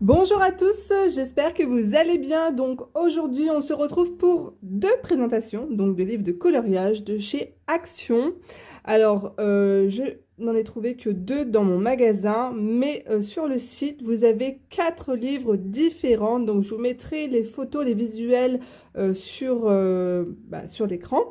Bonjour à tous, j'espère que vous allez bien. Donc aujourd'hui, on se retrouve pour deux présentations donc de livres de coloriage de chez Action. Alors, je n'en ai trouvé que deux dans mon magasin, mais sur le site, vous avez quatre livres différents. Donc, je vous mettrai les photos, les visuels sur l'écran.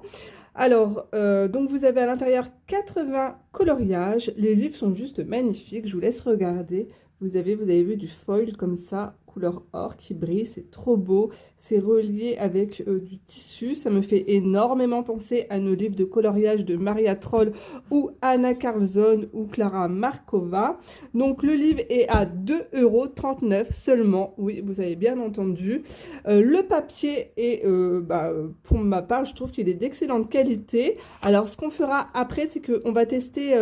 Alors, donc vous avez à l'intérieur 80 coloriages. Les livres sont juste magnifiques. Je vous laisse regarder. Vous avez vu du foil comme ça, couleur or qui brille. C'est trop beau. C'est relié avec du tissu. Ça me fait énormément penser à nos livres de coloriage de Maria Troll ou Anna Carlzon ou Clara Markova. Donc le livre est à 2,39 € seulement. Oui, vous avez bien entendu. Le papier est, pour ma part, je trouve qu'il est d'excellente qualité. Alors, ce qu'on fera après, c'est qu'on va tester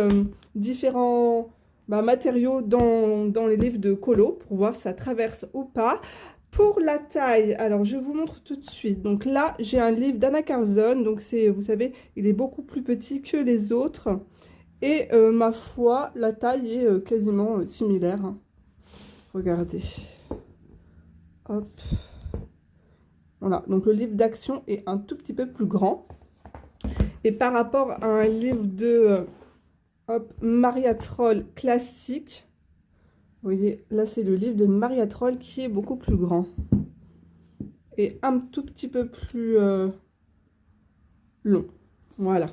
différents matériaux dans les livres de colo pour voir si ça traverse ou pas. Pour la taille, alors je vous montre tout de suite. Donc là, j'ai un livre d'Anna Carlzon. Donc c'est, vous savez, il est beaucoup plus petit que les autres. Et ma foi, la taille est quasiment similaire, hein. Regardez. Hop. Voilà, donc le livre d'action est un tout petit peu plus grand. Et par rapport à un livre de Maria Troll classique, vous voyez, là c'est le livre de Maria Troll qui est beaucoup plus grand. Et un tout petit peu plus long. Voilà.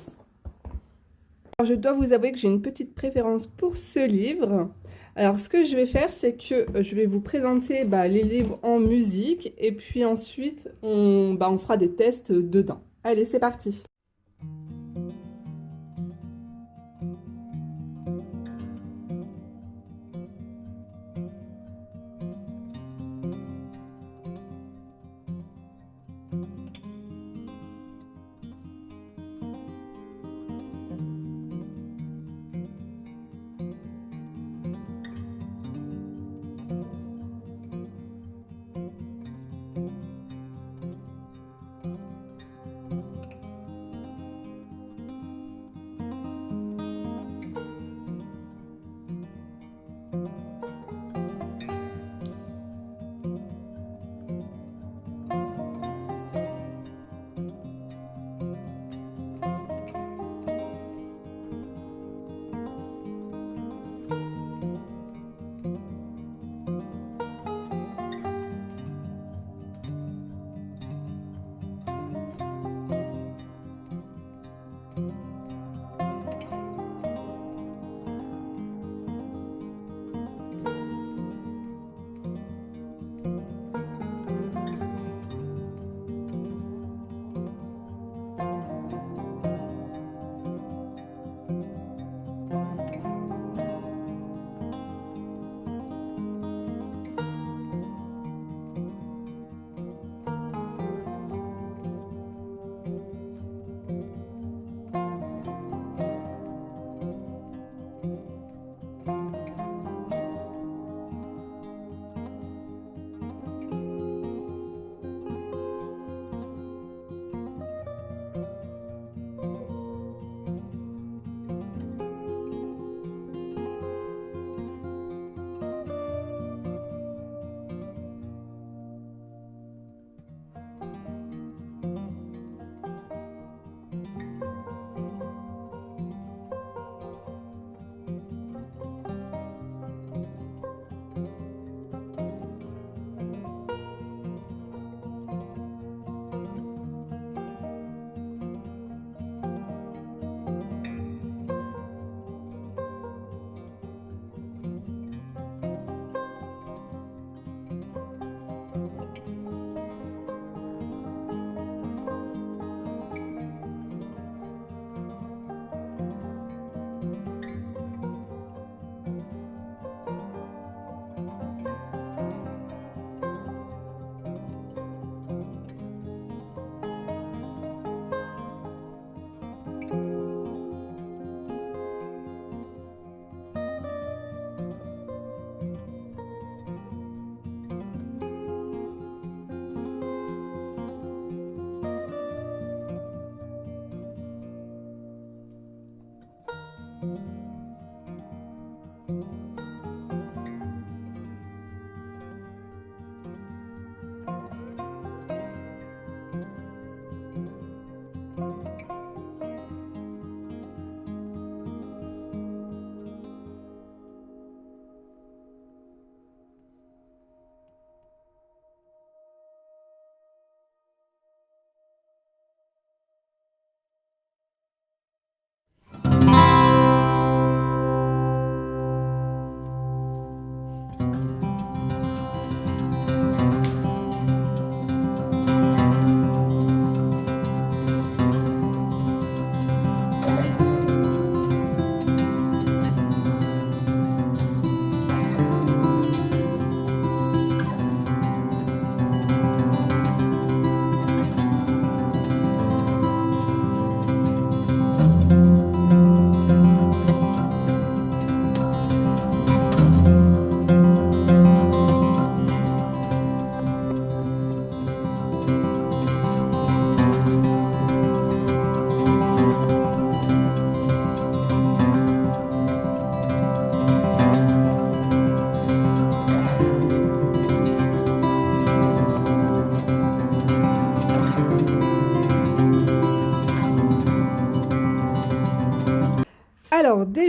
Alors, je dois vous avouer que j'ai une petite préférence pour ce livre. Alors, ce que je vais faire, c'est que je vais vous présenter les livres en musique et puis ensuite, on fera des tests dedans. Allez, c'est parti!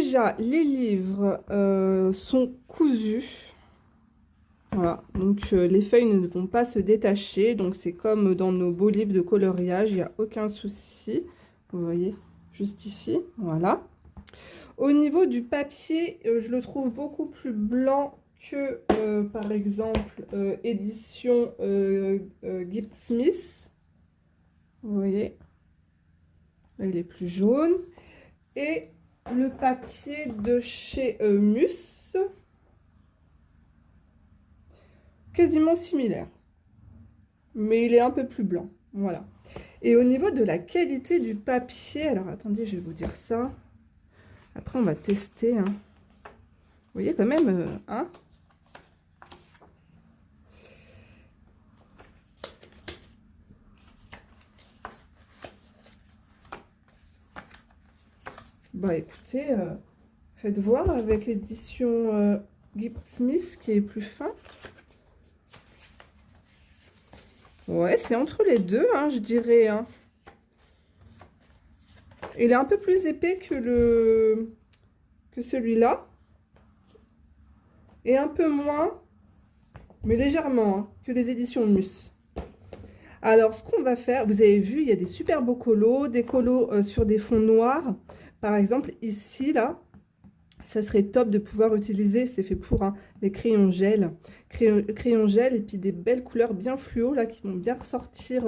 déjà, les livres sont cousus. Voilà, donc les feuilles ne vont pas se détacher. Donc c'est comme dans nos beaux livres de coloriage, il n'y a aucun souci. Vous voyez, juste ici, voilà. Au niveau du papier, je le trouve beaucoup plus blanc que, par exemple, édition Gibb Smith. Vous voyez, là il est plus jaune. Et le papier de chez Mus, quasiment similaire, mais il est un peu plus blanc. Voilà. Et au niveau de la qualité du papier, alors attendez, je vais vous dire ça. Après, on va tester. Hein. Vous voyez quand même, hein? Bah écoutez, faites voir avec l'édition Gibb Smith qui est plus fin. Ouais, c'est entre les deux, hein, je dirais. Hein. Il est un peu plus épais que celui-là. Et un peu moins, mais légèrement, hein, que les éditions Mus. Alors, ce qu'on va faire, vous avez vu, il y a des super beaux colos, des colos sur des fonds noirs. Par exemple, ici, là, ça serait top de pouvoir utiliser, c'est fait pour hein, les crayons gel. Crayons gel et puis des belles couleurs bien fluo, là, qui vont bien ressortir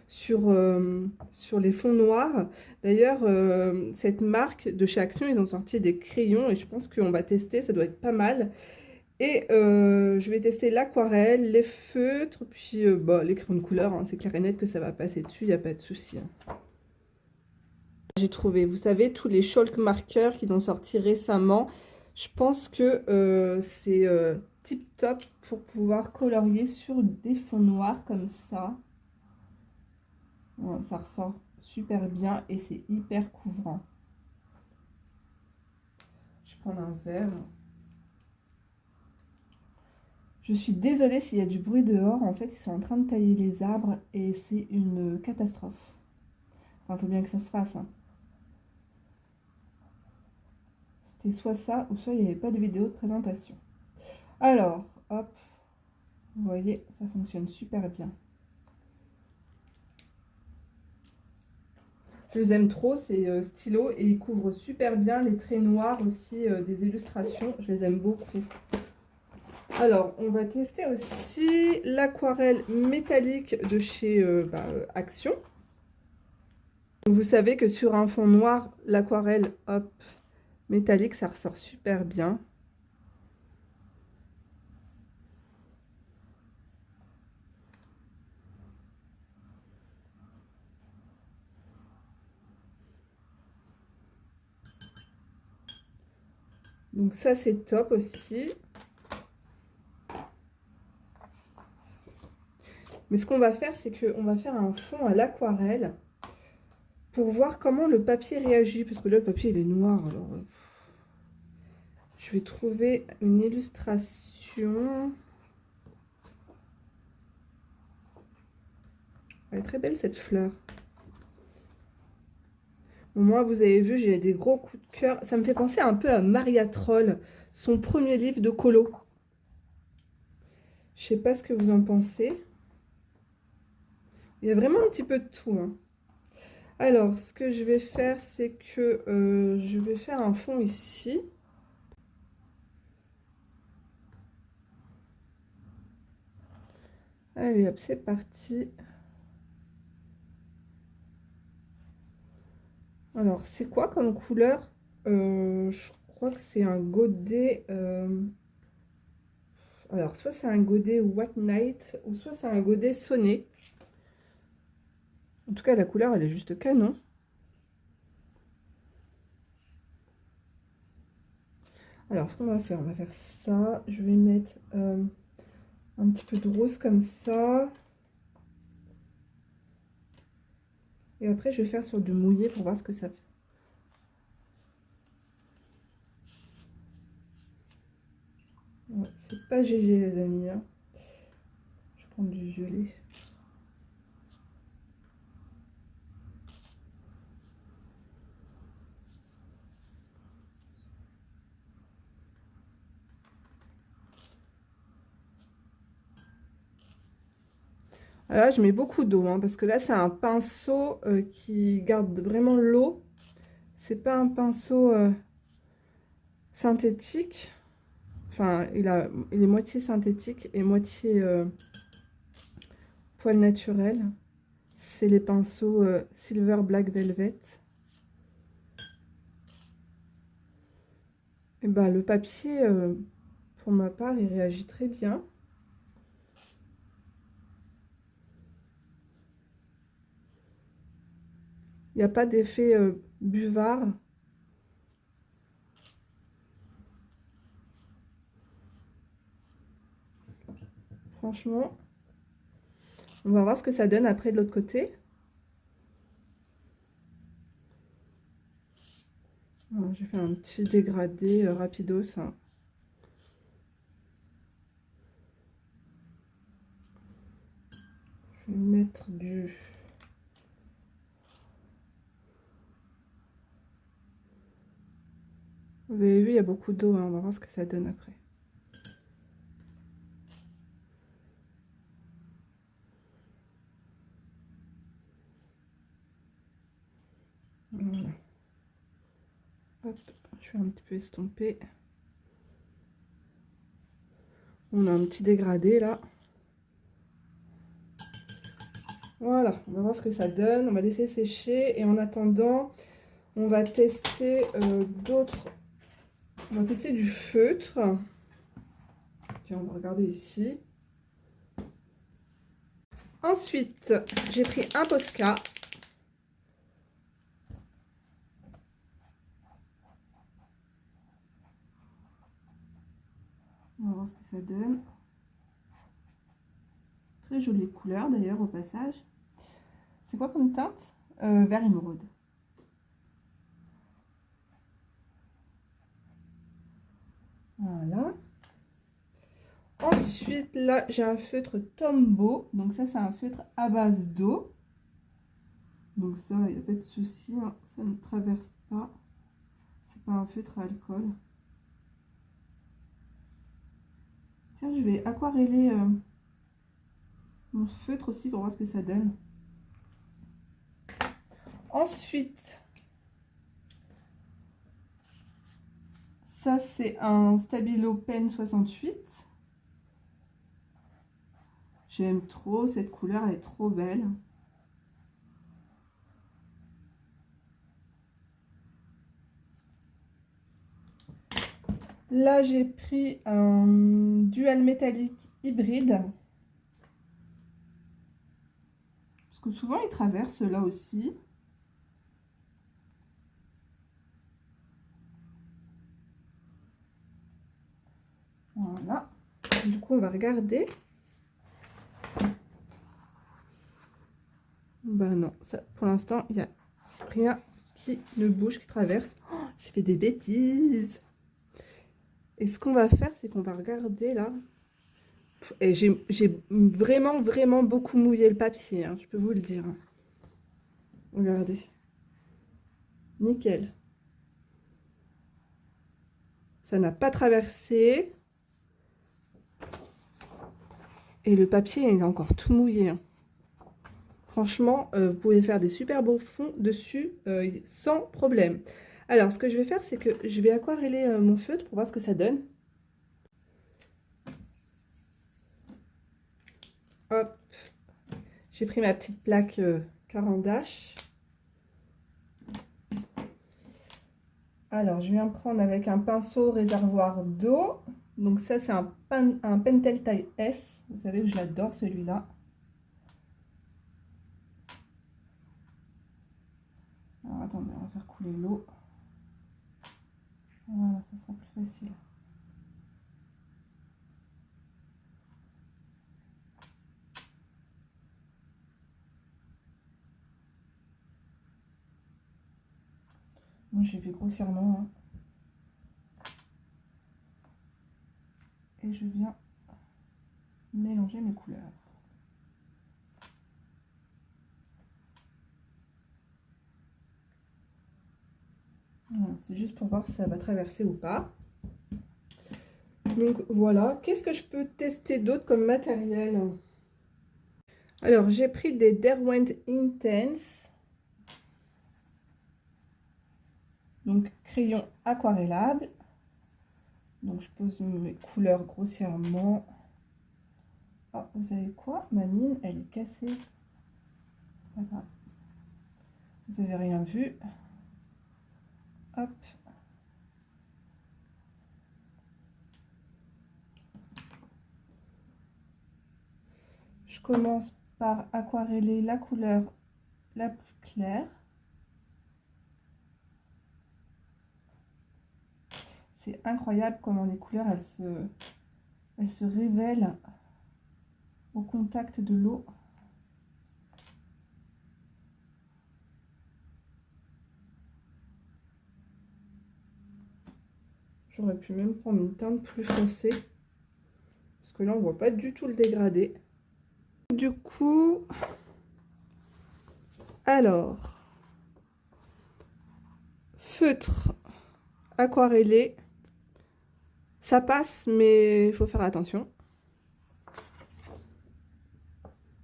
sur les fonds noirs. D'ailleurs, cette marque de chez Action, ils ont sorti des crayons et je pense qu'on va tester, ça doit être pas mal. Et je vais tester l'aquarelle, les feutres, puis bah, les crayons de couleur. Hein, c'est clair et net que ça va passer dessus, il n'y a pas de souci. Hein. J'ai trouvé, vous savez, tous les chalk marqueurs qui ont sorti récemment. Je pense que c'est tip top pour pouvoir colorier sur des fonds noirs comme ça. Ouais, ça ressort super bien et c'est hyper couvrant. Je vais prendre un verre. Je suis désolée s'il y a du bruit dehors. En fait, ils sont en train de tailler les arbres et c'est une catastrophe. Enfin, il faut bien que ça se fasse. Hein. C'était soit ça ou soit il n'y avait pas de vidéo de présentation. Alors, hop. Vous voyez, ça fonctionne super bien. Je les aime trop, ces stylos, et ils couvrent super bien les traits noirs aussi des illustrations. Je les aime beaucoup. Alors, on va tester aussi l'aquarelle métallique de chez Action. Vous savez que sur un fond noir, l'aquarelle hop, métallique, ça ressort super bien. Donc ça, c'est top aussi. Mais ce qu'on va faire, c'est qu'on va faire un fond à l'aquarelle pour voir comment le papier réagit. Parce que là, le papier, il est noir. Alors, je vais trouver une illustration. Elle est très belle, cette fleur. Au moins, vous avez vu, j'ai des gros coups de cœur. Ça me fait penser un peu à Maria Troll, son premier livre de colo. Je sais pas ce que vous en pensez. Il y a vraiment un petit peu de tout. Hein. Alors, ce que je vais faire, c'est que je vais faire un fond ici. Allez, hop, c'est parti. Alors, c'est quoi comme couleur? Je crois que c'est un godet. Alors, soit c'est un godet White Night, ou soit c'est un godet sonné. En tout cas, la couleur, elle est juste canon. Alors, ce qu'on va faire, on va faire ça. Je vais mettre un petit peu de rose comme ça. Et après, je vais faire sur du mouillé pour voir ce que ça fait. Ouais, c'est pas GG, les amis. Hein. Je vais prendre du violet. Là, je mets beaucoup d'eau, hein, parce que là, c'est un pinceau qui garde vraiment l'eau. C'est pas un pinceau synthétique. Enfin, il est moitié synthétique et moitié poil naturel. C'est les pinceaux Silver Black Velvet. Et bah, le papier, pour ma part, il réagit très bien. Il n'y a pas d'effet buvard. Franchement, on va voir ce que ça donne après de l'autre côté. J'ai fait un petit dégradé rapidos, hein. Je vais mettre du... Vous avez vu, il y a beaucoup d'eau, hein. On va voir ce que ça donne après. Voilà. Hop, je vais un petit peu estomper. On a un petit dégradé là. Voilà, on va voir ce que ça donne. On va laisser sécher et en attendant, on va tester d'autres. On va tester du feutre. Tiens, on va regarder ici. Ensuite, j'ai pris un Posca. On va voir ce que ça donne. Très jolie couleur d'ailleurs au passage. C'est quoi comme teinte? Vert émeraude. Voilà. Ensuite, là, j'ai un feutre Tombow. Donc ça, c'est un feutre à base d'eau. Donc ça, il n'y a pas de souci, hein. Ça ne traverse pas. C'est pas un feutre à alcool. Tiens, je vais aquareller mon feutre aussi pour voir ce que ça donne. Ensuite, ça c'est un Stabilo Pen 68. J'aime trop cette couleur, elle est trop belle. Là, j'ai pris un dual métallique hybride. Parce que souvent, il traverse là aussi. Voilà. Du coup, on va regarder. Bah non, ça, pour l'instant, il n'y a rien qui ne bouge, qui traverse. Oh, j'ai fait des bêtises. Et ce qu'on va faire, c'est qu'on va regarder là. Et j'ai vraiment, vraiment beaucoup mouillé le papier, hein, je peux vous le dire. Regardez. Nickel. Ça n'a pas traversé. Et le papier, il est encore tout mouillé, hein. Franchement, vous pouvez faire des super beaux fonds dessus sans problème. Alors, ce que je vais faire, c'est que je vais aquareller mon feutre pour voir ce que ça donne. Hop. J'ai pris ma petite plaque Caran d'Ache. Alors, je viens prendre avec un pinceau réservoir d'eau. Donc ça, c'est un Pentel taille S. Vous savez que j'adore celui-là. Alors, attendez, on va faire couler l'eau. Voilà, ça sera plus facile. Moi, j'ai fait grossièrement, hein. Et je viens mélanger mes couleurs. Voilà, c'est juste pour voir si ça va traverser ou pas. Donc voilà, qu'est-ce que je peux tester d'autre comme matériel? Alors, j'ai pris des Derwent Intense. Donc, crayon aquarellable. Donc, je pose mes couleurs grossièrement. Ah, vous savez quoi? Ma mine, elle est cassée. Voilà. Vous n'avez rien vu. Hop. Je commence par aquareller la couleur la plus claire. C'est incroyable comment les couleurs, elles se révèlent au contact de l'eau. J'aurais pu même prendre une teinte plus foncée. Parce que là, on voit pas du tout le dégradé. Du coup, alors, feutre aquarellé, ça passe, mais il faut faire attention.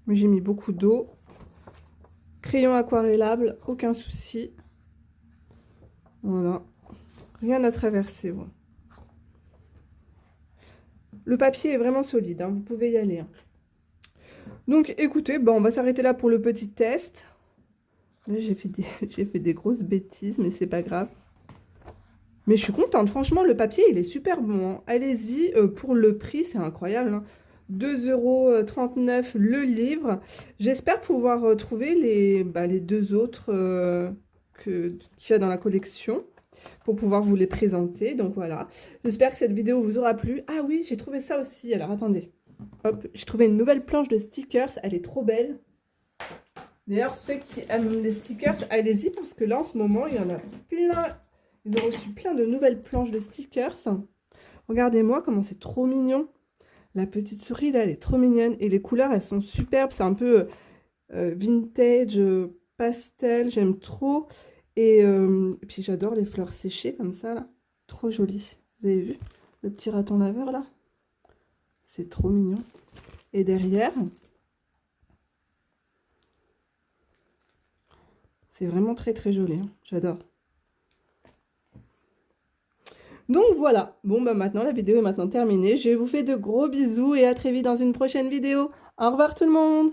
Mais j'ai mis beaucoup d'eau. Crayon aquarellable, aucun souci. Voilà, rien à traverser. Bon. Le papier est vraiment solide, hein, vous pouvez y aller. Hein. Donc écoutez, bon, on va s'arrêter là pour le petit test. Là, j'ai fait des grosses bêtises, mais c'est pas grave. Mais je suis contente, franchement, le papier, il est super bon. Hein. Allez-y, pour le prix, c'est incroyable. Hein. 2,39 € le livre. J'espère pouvoir trouver les deux autres qu'il y a dans la collection pour pouvoir vous les présenter. Donc voilà, j'espère que cette vidéo vous aura plu. Ah oui, j'ai trouvé ça aussi. Alors attendez, hop, j'ai trouvé une nouvelle planche de stickers. Elle est trop belle. D'ailleurs, ceux qui aiment les stickers, allez-y parce que là, en ce moment, il y en a plein. Ils ont reçu plein de nouvelles planches de stickers. Regardez-moi comment c'est trop mignon. La petite souris, là, elle est trop mignonne. Et les couleurs, elles sont superbes. C'est un peu vintage, pastel. J'aime trop. Et puis, j'adore les fleurs séchées comme ça, là. Trop joli. Vous avez vu le petit raton laveur, là? C'est trop mignon. Et derrière, c'est vraiment très, très joli. Hein. J'adore. Donc voilà, bon bah maintenant la vidéo est maintenant terminée. Je vous fais de gros bisous et à très vite dans une prochaine vidéo. Au revoir tout le monde!